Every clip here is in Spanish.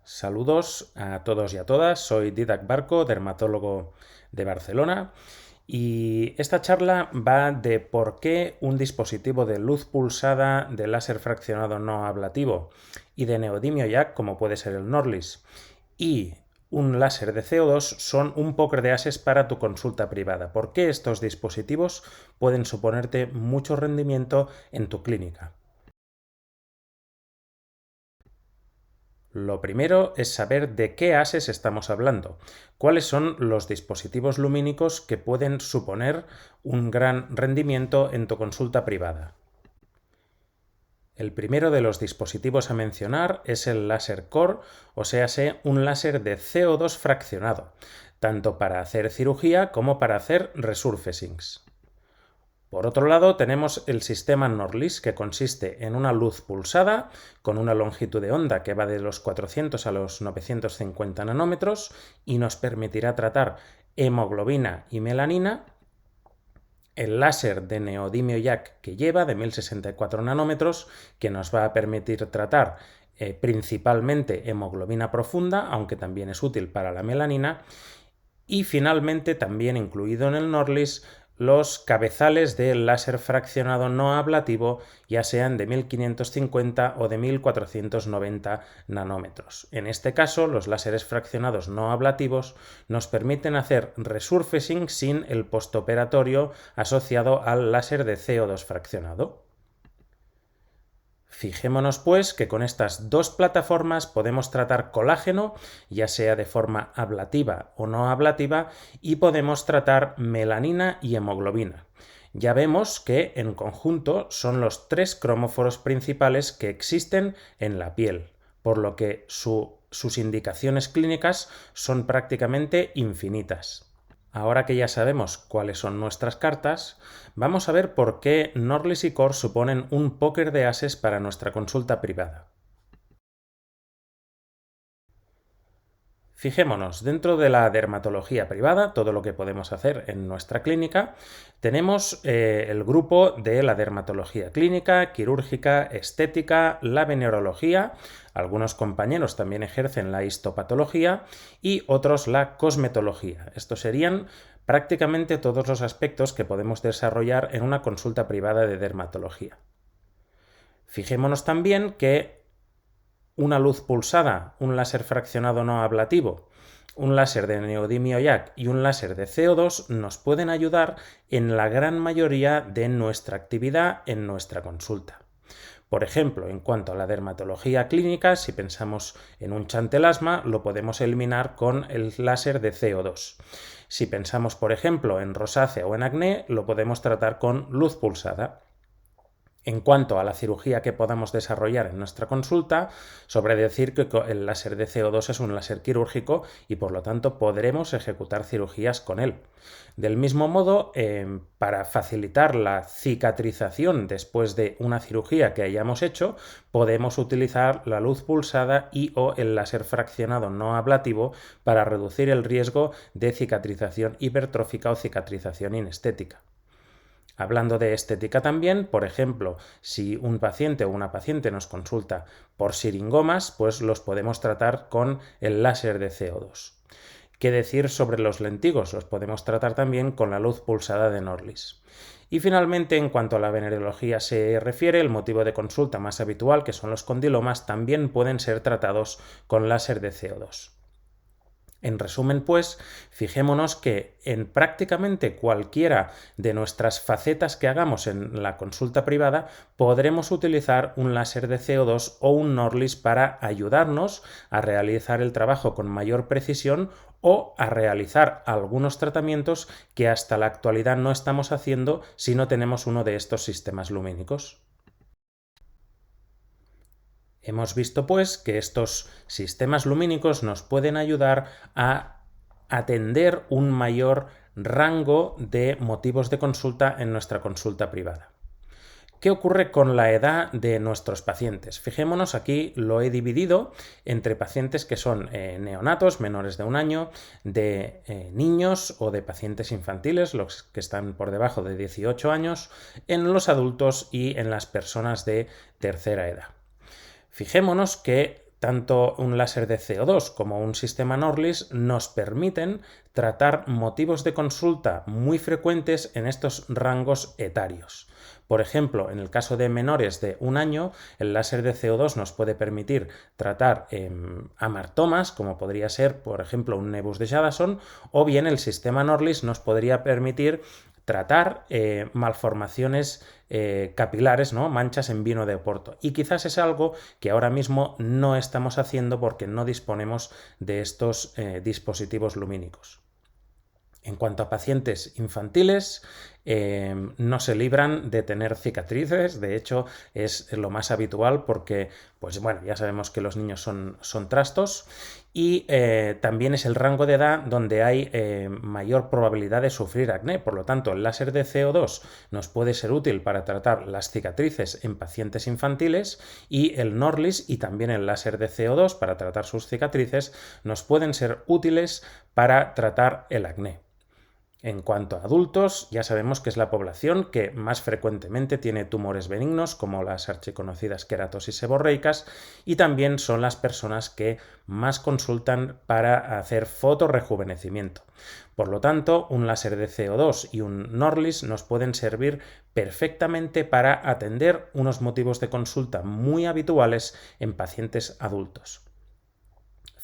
Saludos a todos y a todas, soy Didac Barco, dermatólogo de Barcelona, y esta charla va de por qué un dispositivo de luz pulsada de láser fraccionado no ablativo y de neodimio jack, como puede ser el Norlis, y un láser de CO2 son un póker de ases para tu consulta privada. ¿Por qué estos dispositivos pueden suponerte mucho rendimiento en tu clínica? Lo primero es saber de qué ases estamos hablando, cuáles son los dispositivos lumínicos que pueden suponer un gran rendimiento en tu consulta privada. El primero de los dispositivos a mencionar es el láser Core, o sea, un láser de CO2 fraccionado, tanto para hacer cirugía como para hacer resurfacings. Por otro lado, tenemos el sistema Norlis, que consiste en una luz pulsada con una longitud de onda que va de los 400 a los 950 nanómetros y nos permitirá tratar hemoglobina y melanina. El láser de neodimio jack que lleva de 1064 nanómetros, que nos va a permitir tratar principalmente hemoglobina profunda, aunque también es útil para la melanina. Y finalmente, también incluido en el Norlis, los cabezales del láser fraccionado no ablativo, ya sean de 1550 o de 1490 nanómetros. En este caso, los láseres fraccionados no ablativos nos permiten hacer resurfacing sin el postoperatorio asociado al láser de CO2 fraccionado. Fijémonos pues que con estas dos plataformas podemos tratar colágeno, ya sea de forma ablativa o no ablativa, y podemos tratar melanina y hemoglobina. Ya vemos que en conjunto son los tres cromóforos principales que existen en la piel, por lo que sus indicaciones clínicas son prácticamente infinitas. Ahora que ya sabemos cuáles son nuestras cartas, vamos a ver por qué Norlis y Core suponen un póker de ases para nuestra consulta privada. Fijémonos, dentro de la dermatología privada, todo lo que podemos hacer en nuestra clínica, tenemos el grupo de la dermatología clínica, quirúrgica, estética, la venerología, algunos compañeros también ejercen la histopatología y otros la cosmetología. Estos serían prácticamente todos los aspectos que podemos desarrollar en una consulta privada de dermatología. Fijémonos también que una luz pulsada, un láser fraccionado no ablativo, un láser de neodimio jack y un láser de CO2 nos pueden ayudar en la gran mayoría de nuestra actividad en nuestra consulta. Por ejemplo, en cuanto a la dermatología clínica, si pensamos en un chantelasma, lo podemos eliminar con el láser de CO2. Si pensamos, por ejemplo, en rosácea o en acné, lo podemos tratar con luz pulsada. En cuanto a la cirugía que podamos desarrollar en nuestra consulta, sobre decir que el láser de CO2 es un láser quirúrgico y por lo tanto podremos ejecutar cirugías con él. Del mismo modo, para facilitar la cicatrización después de una cirugía que hayamos hecho, podemos utilizar la luz pulsada y o el láser fraccionado no ablativo para reducir el riesgo de cicatrización hipertrófica o cicatrización inestética. Hablando de estética también, por ejemplo, si un paciente o una paciente nos consulta por siringomas, pues los podemos tratar con el láser de CO2. ¿Qué decir sobre los lentigos? Los podemos tratar también con la luz pulsada de Norlis. Y finalmente, en cuanto a la venerología se refiere, el motivo de consulta más habitual, que son los condilomas, también pueden ser tratados con láser de CO2. En resumen, pues, fijémonos que en prácticamente cualquiera de nuestras facetas que hagamos en la consulta privada podremos utilizar un láser de CO2 o un Norlis para ayudarnos a realizar el trabajo con mayor precisión o a realizar algunos tratamientos que hasta la actualidad no estamos haciendo si no tenemos uno de estos sistemas lumínicos. Hemos visto, pues, que estos sistemas lumínicos nos pueden ayudar a atender un mayor rango de motivos de consulta en nuestra consulta privada. ¿Qué ocurre con la edad de nuestros pacientes? Fijémonos, aquí lo he dividido entre pacientes que son neonatos, menores de un año, de niños o de pacientes infantiles, los que están por debajo de 18 años, en los adultos y en las personas de tercera edad. Fijémonos que Tanto un láser de CO2 como un sistema Norlis nos permiten tratar motivos de consulta muy frecuentes en estos rangos etarios. Por ejemplo, en el caso de menores de 1 año, el láser de CO2 nos puede permitir tratar amartomas, como podría ser, por ejemplo, un nebus de Jadasson, o bien el sistema Norlis nos podría permitir tratar malformaciones capilares, ¿no? Manchas en vino de Oporto. Y quizás es algo que ahora mismo no estamos haciendo porque no disponemos de estos dispositivos lumínicos. En cuanto a pacientes infantiles, no se libran de tener cicatrices, de hecho es lo más habitual porque, pues bueno, ya sabemos que los niños son trastos y también es el rango de edad donde hay mayor probabilidad de sufrir acné. Por lo tanto, el láser de CO2 nos puede ser útil para tratar las cicatrices en pacientes infantiles y el Norlis y también el láser de CO2 para tratar sus cicatrices nos pueden ser útiles para tratar el acné. En cuanto a adultos, ya sabemos que es la población que más frecuentemente tiene tumores benignos, como las archiconocidas queratosis seborreicas, y también son las personas que más consultan para hacer fotorrejuvenecimiento. Por lo tanto, un láser de CO2 y un Norlis nos pueden servir perfectamente para atender unos motivos de consulta muy habituales en pacientes adultos.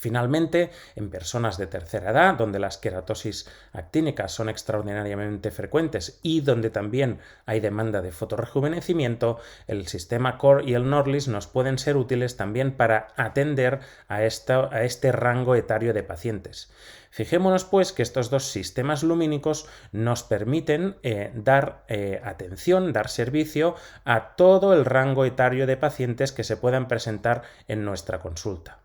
Finalmente, en personas de tercera edad, donde las queratosis actínicas son extraordinariamente frecuentes y donde también hay demanda de fotorrejuvenecimiento, el sistema CORE y el Norlis nos pueden ser útiles también para atender a este rango etario de pacientes. Fijémonos pues que estos dos sistemas lumínicos nos permiten dar atención, dar servicio a todo el rango etario de pacientes que se puedan presentar en nuestra consulta.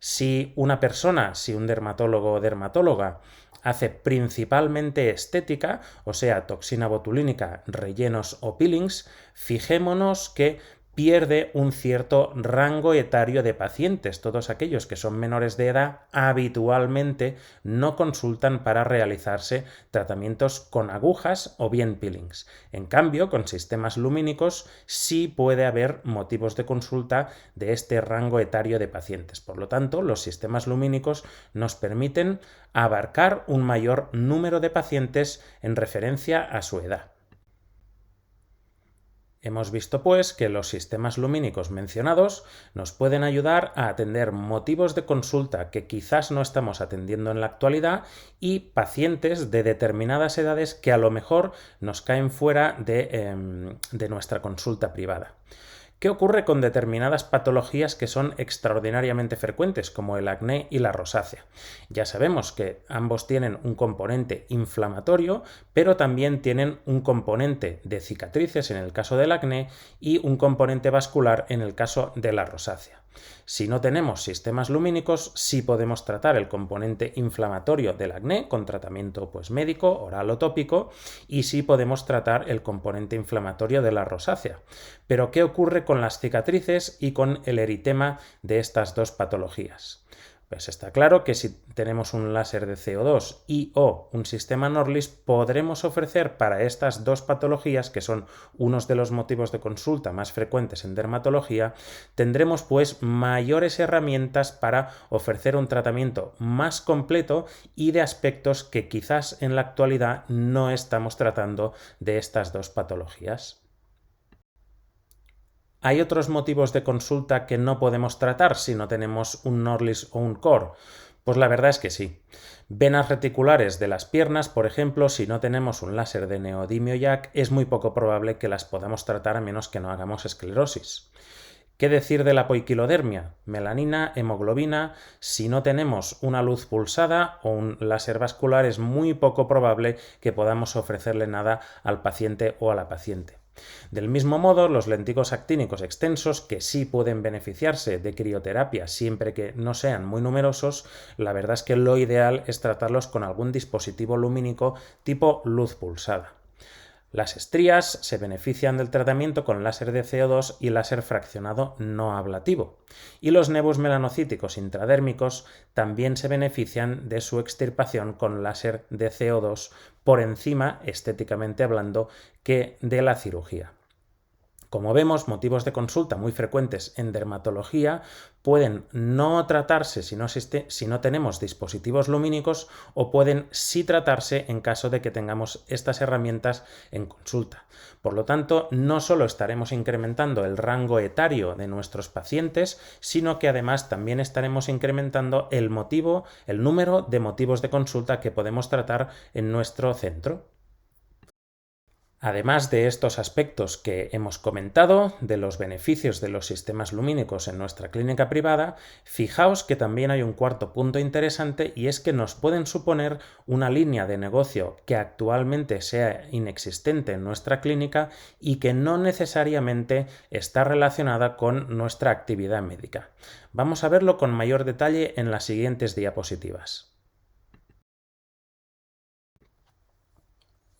Si un dermatólogo o dermatóloga hace principalmente estética, o sea, toxina botulínica, rellenos o peelings, fijémonos que pierde un cierto rango etario de pacientes. Todos aquellos que son menores de edad habitualmente no consultan para realizarse tratamientos con agujas o bien peelings. En cambio, con sistemas lumínicos sí puede haber motivos de consulta de este rango etario de pacientes. Por lo tanto, los sistemas lumínicos nos permiten abarcar un mayor número de pacientes en referencia a su edad. Hemos visto, pues, que los sistemas lumínicos mencionados nos pueden ayudar a atender motivos de consulta que quizás no estamos atendiendo en la actualidad y pacientes de determinadas edades que a lo mejor nos caen fuera de nuestra consulta privada. ¿Qué ocurre con determinadas patologías que son extraordinariamente frecuentes, como el acné y la rosácea? Ya sabemos que ambos tienen un componente inflamatorio, pero también tienen un componente de cicatrices en el caso del acné y un componente vascular en el caso de la rosácea. Si no tenemos sistemas lumínicos, sí podemos tratar el componente inflamatorio del acné con tratamiento médico, oral o tópico, y sí podemos tratar el componente inflamatorio de la rosácea. Pero ¿qué ocurre con las cicatrices y con el eritema de estas dos patologías? Pues está claro que si tenemos un láser de CO2 y o un sistema Norlis, podremos ofrecer para estas dos patologías, que son unos de los motivos de consulta más frecuentes en dermatología, tendremos pues mayores herramientas para ofrecer un tratamiento más completo y de aspectos que quizás en la actualidad no estamos tratando de estas dos patologías. ¿Hay otros motivos de consulta que no podemos tratar si no tenemos un Norlis o un CORE? Pues la verdad es que sí. Venas reticulares de las piernas, por ejemplo, si no tenemos un láser de neodimio YAG, es muy poco probable que las podamos tratar a menos que no hagamos esclerosis. ¿Qué decir de la poiquilodermia? Melanina, hemoglobina. Si no tenemos una luz pulsada o un láser vascular, es muy poco probable que podamos ofrecerle nada al paciente o a la paciente. Del mismo modo, los lenticos actínicos extensos, que sí pueden beneficiarse de crioterapia siempre que no sean muy numerosos, la verdad es que lo ideal es tratarlos con algún dispositivo lumínico tipo luz pulsada. Las estrías se benefician del tratamiento con láser de CO2 y láser fraccionado no ablativo. Y los nebus melanocíticos intradérmicos también se benefician de su extirpación con láser de CO2 por encima, estéticamente hablando, que de la cirugía. Como vemos, motivos de consulta muy frecuentes en dermatología pueden no tratarse si no tenemos dispositivos lumínicos, o pueden sí tratarse en caso de que tengamos estas herramientas en consulta. Por lo tanto, no solo estaremos incrementando el rango etario de nuestros pacientes, sino que además también estaremos incrementando el número de motivos de consulta que podemos tratar en nuestro centro. Además de estos aspectos que hemos comentado, de los beneficios de los sistemas lumínicos en nuestra clínica privada, fijaos que también hay un cuarto punto interesante, y es que nos pueden suponer una línea de negocio que actualmente sea inexistente en nuestra clínica y que no necesariamente está relacionada con nuestra actividad médica. Vamos a verlo con mayor detalle en las siguientes diapositivas.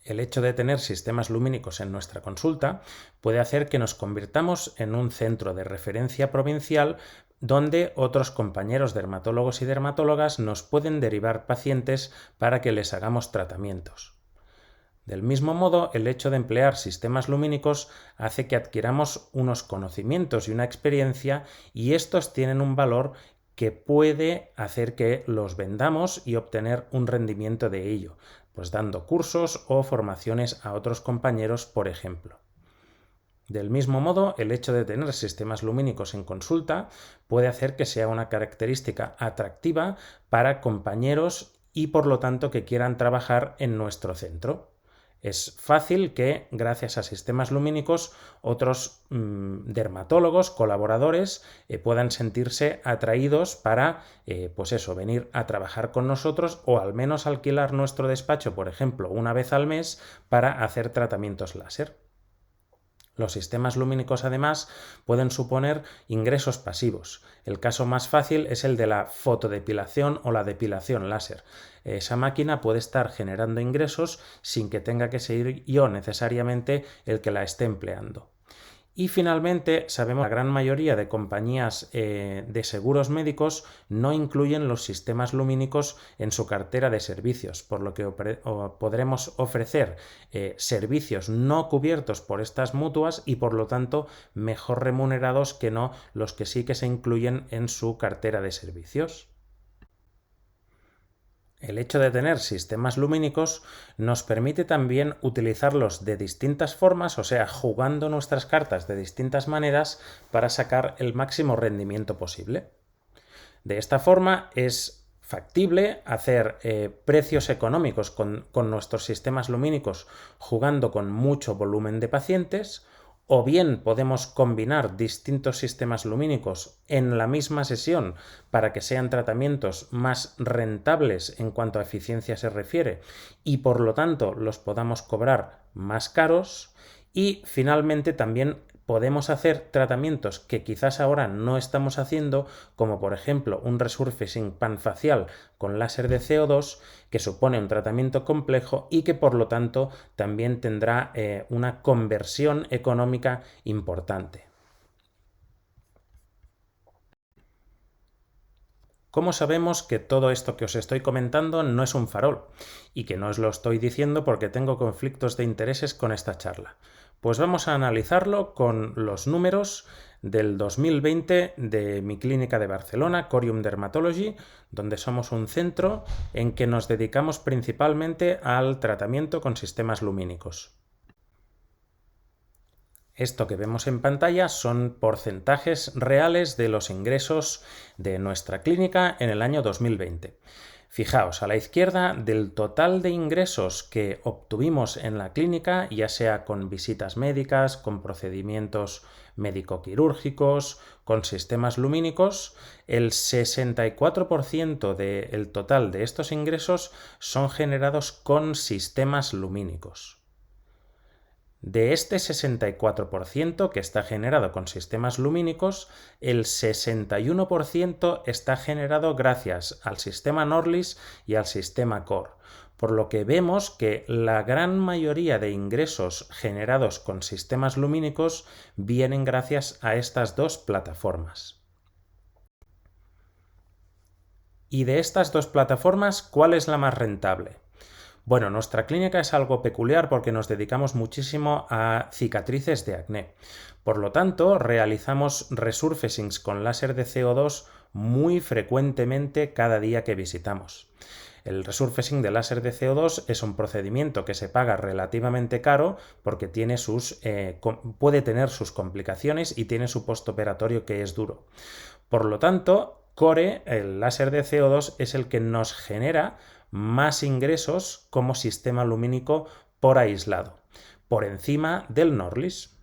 El hecho de tener sistemas lumínicos en nuestra consulta puede hacer que nos convirtamos en un centro de referencia provincial donde otros compañeros dermatólogos y dermatólogas nos pueden derivar pacientes para que les hagamos tratamientos. Del mismo modo, el hecho de emplear sistemas lumínicos hace que adquiramos unos conocimientos y una experiencia, y estos tienen un valor que puede hacer que los vendamos y obtener un rendimiento de ello, pues dando cursos o formaciones a otros compañeros, por ejemplo. Del mismo modo, el hecho de tener sistemas lumínicos en consulta puede hacer que sea una característica atractiva para compañeros y, por lo tanto, que quieran trabajar en nuestro centro. Es fácil que, gracias a sistemas lumínicos, otros dermatólogos, colaboradores, puedan sentirse atraídos para, venir a trabajar con nosotros, o al menos alquilar nuestro despacho, por ejemplo, una vez al mes para hacer tratamientos láser. Los sistemas lumínicos, además, pueden suponer ingresos pasivos. El caso más fácil es el de la fotodepilación o la depilación láser. Esa máquina puede estar generando ingresos sin que tenga que ser yo necesariamente el que la esté empleando. Y finalmente, sabemos que la gran mayoría de compañías de seguros médicos no incluyen los sistemas lumínicos en su cartera de servicios, por lo que podremos ofrecer servicios no cubiertos por estas mutuas y, por lo tanto, mejor remunerados que no los que sí que se incluyen en su cartera de servicios. El hecho de tener sistemas lumínicos nos permite también utilizarlos de distintas formas, o sea, jugando nuestras cartas de distintas maneras para sacar el máximo rendimiento posible. De esta forma es factible hacer precios económicos con nuestros sistemas lumínicos jugando con mucho volumen de pacientes, o bien podemos combinar distintos sistemas lumínicos en la misma sesión para que sean tratamientos más rentables en cuanto a eficiencia se refiere y, por lo tanto, los podamos cobrar más caros. Y finalmente también podemos hacer tratamientos que quizás ahora no estamos haciendo, como por ejemplo un resurfacing panfacial con láser de CO2, que supone un tratamiento complejo y que, por lo tanto, también tendrá una conversión económica importante. ¿Cómo sabemos que todo esto que os estoy comentando no es un farol y que no os lo estoy diciendo porque tengo conflictos de intereses con esta charla? Pues vamos a analizarlo con los números del 2020 de mi clínica de Barcelona, Corium Dermatology, donde somos un centro en que nos dedicamos principalmente al tratamiento con sistemas lumínicos. Esto que vemos en pantalla son porcentajes reales de los ingresos de nuestra clínica en el año 2020. Fijaos, a la izquierda, del total de ingresos que obtuvimos en la clínica, ya sea con visitas médicas, con procedimientos médico-quirúrgicos, con sistemas lumínicos, el 64% del total de estos ingresos son generados con sistemas lumínicos. De este 64% que está generado con sistemas lumínicos, el 61% está generado gracias al sistema Norlis y al sistema Core, por lo que vemos que la gran mayoría de ingresos generados con sistemas lumínicos vienen gracias a estas dos plataformas. Y de estas dos plataformas, ¿cuál es la más rentable? Bueno, nuestra clínica es algo peculiar porque nos dedicamos muchísimo a cicatrices de acné. Por lo tanto, realizamos resurfacings con láser de CO2 muy frecuentemente cada día que visitamos. El resurfacing de láser de CO2 es un procedimiento que se paga relativamente caro porque puede tener sus complicaciones y tiene su postoperatorio que es duro. Por lo tanto, Core, el láser de CO2, es el que nos genera más ingresos como sistema lumínico por aislado, por encima del Norlis.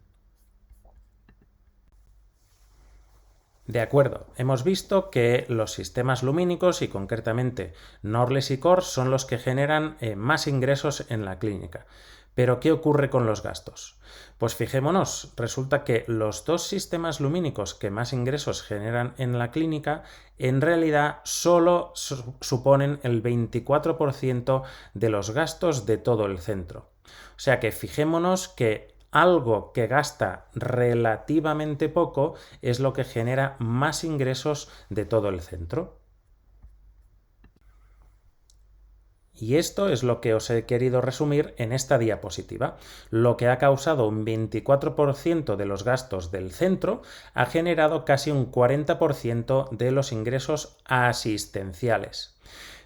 De acuerdo, hemos visto que los sistemas lumínicos y concretamente Norlis y Core son los que generan más ingresos en la clínica. Pero ¿qué ocurre con los gastos? Pues fijémonos, resulta que los dos sistemas lumínicos que más ingresos generan en la clínica en realidad solo suponen el 24% de los gastos de todo el centro. O sea que fijémonos que algo que gasta relativamente poco es lo que genera más ingresos de todo el centro. Y esto es lo que os he querido resumir en esta diapositiva. Lo que ha causado un 24% de los gastos del centro ha generado casi un 40% de los ingresos asistenciales.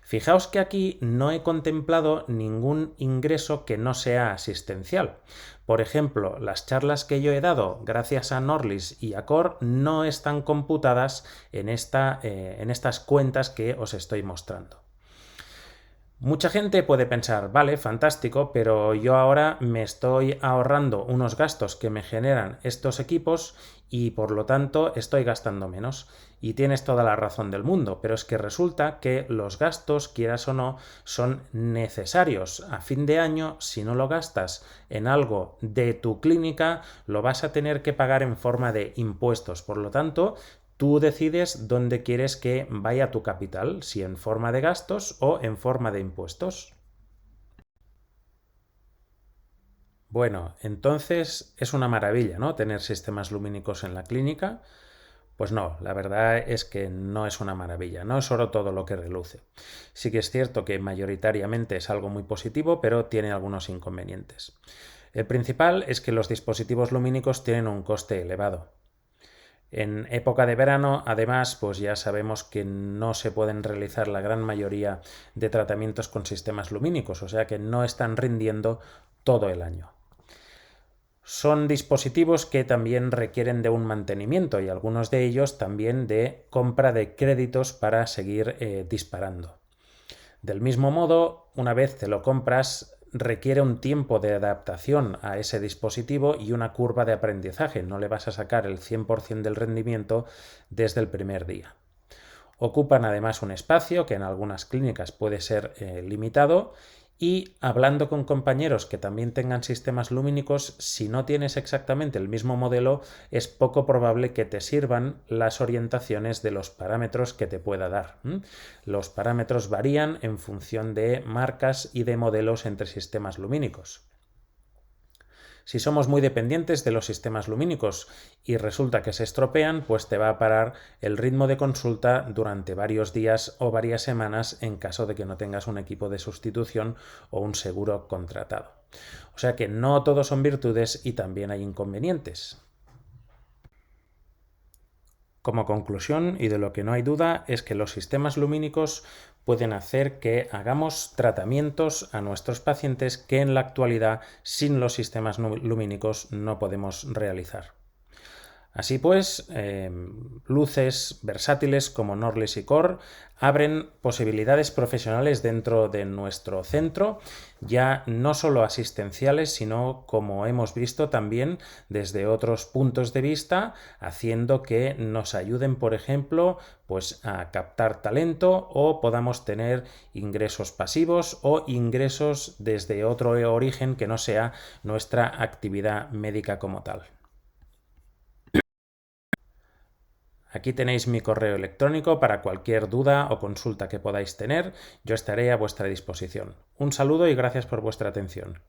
Fijaos que aquí no he contemplado ningún ingreso que no sea asistencial. Por ejemplo, las charlas que yo he dado gracias a Norlis y a Core no están computadas en estas cuentas que os estoy mostrando. Mucha gente puede pensar, vale, fantástico, pero yo ahora me estoy ahorrando unos gastos que me generan estos equipos y por lo tanto estoy gastando menos. Y tienes toda la razón del mundo, pero es que resulta que los gastos, quieras o no, son necesarios. A fin de año, si no lo gastas en algo de tu clínica, lo vas a tener que pagar en forma de impuestos. Por lo tanto, tú decides dónde quieres que vaya tu capital, si en forma de gastos o en forma de impuestos. Bueno, entonces es una maravilla, ¿no? Tener sistemas lumínicos en la clínica. Pues no, la verdad es que no es una maravilla, no es oro todo lo que reluce. Sí que es cierto que mayoritariamente es algo muy positivo, pero tiene algunos inconvenientes. El principal es que los dispositivos lumínicos tienen un coste elevado. En época de verano, además, pues ya sabemos que no se pueden realizar la gran mayoría de tratamientos con sistemas lumínicos, o sea que no están rindiendo todo el año. Son dispositivos que también requieren de un mantenimiento y algunos de ellos también de compra de créditos para seguir disparando. Del mismo modo, una vez te lo compras, requiere un tiempo de adaptación a ese dispositivo y una curva de aprendizaje. No le vas a sacar el 100% del rendimiento desde el primer día. Ocupan además un espacio que en algunas clínicas puede ser limitado y hablando con compañeros que también tengan sistemas lumínicos, si no tienes exactamente el mismo modelo, es poco probable que te sirvan las orientaciones de los parámetros que te pueda dar. Los parámetros varían en función de marcas y de modelos entre sistemas lumínicos. Si somos muy dependientes de los sistemas lumínicos y resulta que se estropean, pues te va a parar el ritmo de consulta durante varios días o varias semanas en caso de que no tengas un equipo de sustitución o un seguro contratado. O sea que no todos son virtudes y también hay inconvenientes. Como conclusión, y de lo que no hay duda, es que los sistemas lumínicos pueden hacer que hagamos tratamientos a nuestros pacientes que en la actualidad sin los sistemas lumínicos no podemos realizar. Así pues, luces versátiles como Norlis y Core abren posibilidades profesionales dentro de nuestro centro, ya no solo asistenciales, sino, como hemos visto, también desde otros puntos de vista, haciendo que nos ayuden, por ejemplo, pues a captar talento o podamos tener ingresos pasivos o ingresos desde otro origen que no sea nuestra actividad médica como tal. Aquí tenéis mi correo electrónico para cualquier duda o consulta que podáis tener. Yo estaré a vuestra disposición. Un saludo y gracias por vuestra atención.